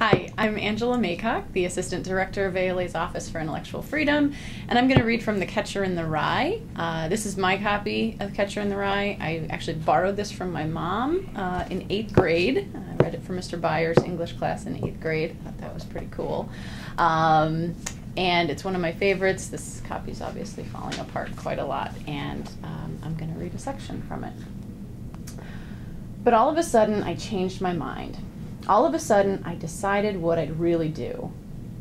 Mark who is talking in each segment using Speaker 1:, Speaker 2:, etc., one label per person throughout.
Speaker 1: Hi, I'm Angela Maycock, the Assistant Director of ALA's Office for Intellectual Freedom, and I'm going to read from The Catcher in the Rye. This is my copy of Catcher in the Rye. I actually borrowed this from my mom in 8th grade. I read it for Mr. Byers' English class in 8th grade. I thought that was pretty cool. And it's one of my favorites. This copy is obviously falling apart quite a lot, and I'm going to read a section from it. But all of a sudden, I changed my mind. All of a sudden, I decided what I'd really do.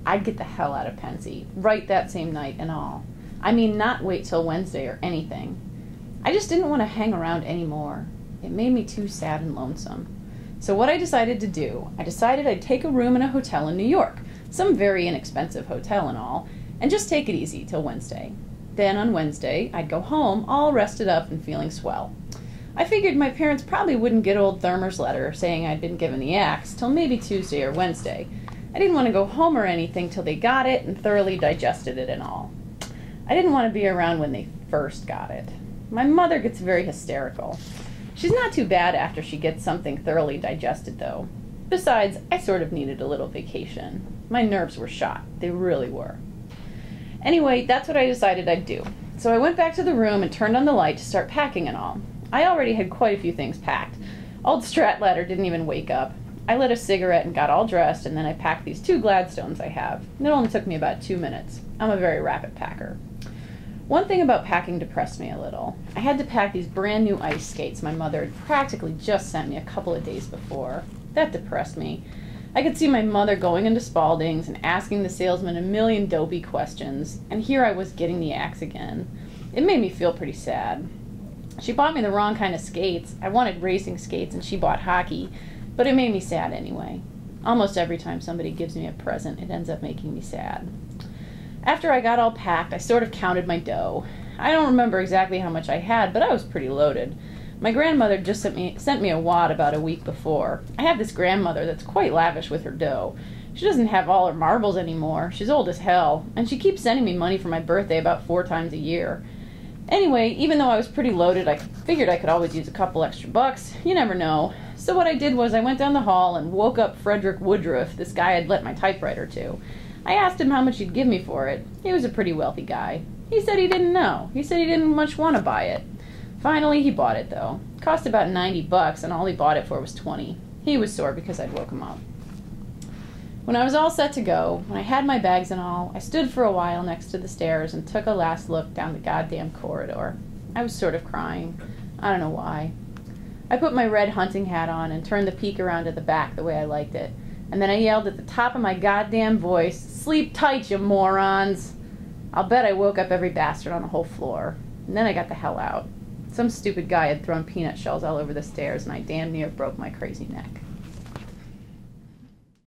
Speaker 1: I'd get the hell out of Pensy, right that same night and all. I mean, not wait till Wednesday or anything. I just didn't want to hang around anymore. It made me too sad and lonesome. So what I decided to do, I decided I'd take a room in a hotel in New York, some very inexpensive hotel and all, and just take it easy till Wednesday. Then on Wednesday, I'd go home all rested up and feeling swell. I figured my parents probably wouldn't get old Thurmer's letter saying I'd been given the axe till maybe Tuesday or Wednesday. I didn't want to go home or anything till they got it and thoroughly digested it and all. I didn't want to be around when they first got it. My mother gets very hysterical. She's not too bad after she gets something thoroughly digested, though. Besides, I sort of needed a little vacation. My nerves were shot. They really were. Anyway, that's what I decided I'd do. So I went back to the room and turned on the light to start packing and all. I already had quite a few things packed. Old Stratladder didn't even wake up. I lit a cigarette and got all dressed, and then I packed these 2 Gladstones I have. It only took me about 2 minutes. I'm a very rapid packer. One thing about packing depressed me a little. I had to pack these brand new ice skates my mother had practically just sent me a couple of days before. That depressed me. I could see my mother going into Spalding's and asking the salesman a million dopey questions, and here I was getting the axe again. It made me feel pretty sad. She bought me the wrong kind of skates. I wanted racing skates and she bought hockey, but it made me sad anyway. Almost every time somebody gives me a present, it ends up making me sad. After I got all packed, I sort of counted my dough. I don't remember exactly how much I had, but I was pretty loaded. My grandmother just sent me a wad about a week before. I have this grandmother that's quite lavish with her dough. She doesn't have all her marbles anymore. She's old as hell, and she keeps sending me money for my birthday about 4 times a year. Anyway, even though I was pretty loaded, I figured I could always use a couple extra bucks. You never know. So what I did was I went down the hall and woke up Frederick Woodruff, this guy I'd lent my typewriter to. I asked him how much he'd give me for it. He was a pretty wealthy guy. He said he didn't know. He said he didn't much want to buy it. Finally, he bought it, though. It cost about 90 bucks, and all he bought it for was 20. He was sore because I'd woke him up. When I was all set to go, when I had my bags and all, I stood for a while next to the stairs and took a last look down the goddamn corridor. I was sort of crying. I don't know why. I put my red hunting hat on and turned the peak around to the back the way I liked it. And then I yelled at the top of my goddamn voice, "Sleep tight, you morons!" I'll bet I woke up every bastard on the whole floor. And then I got the hell out. Some stupid guy had thrown peanut shells all over the stairs, and I damn near broke my crazy neck.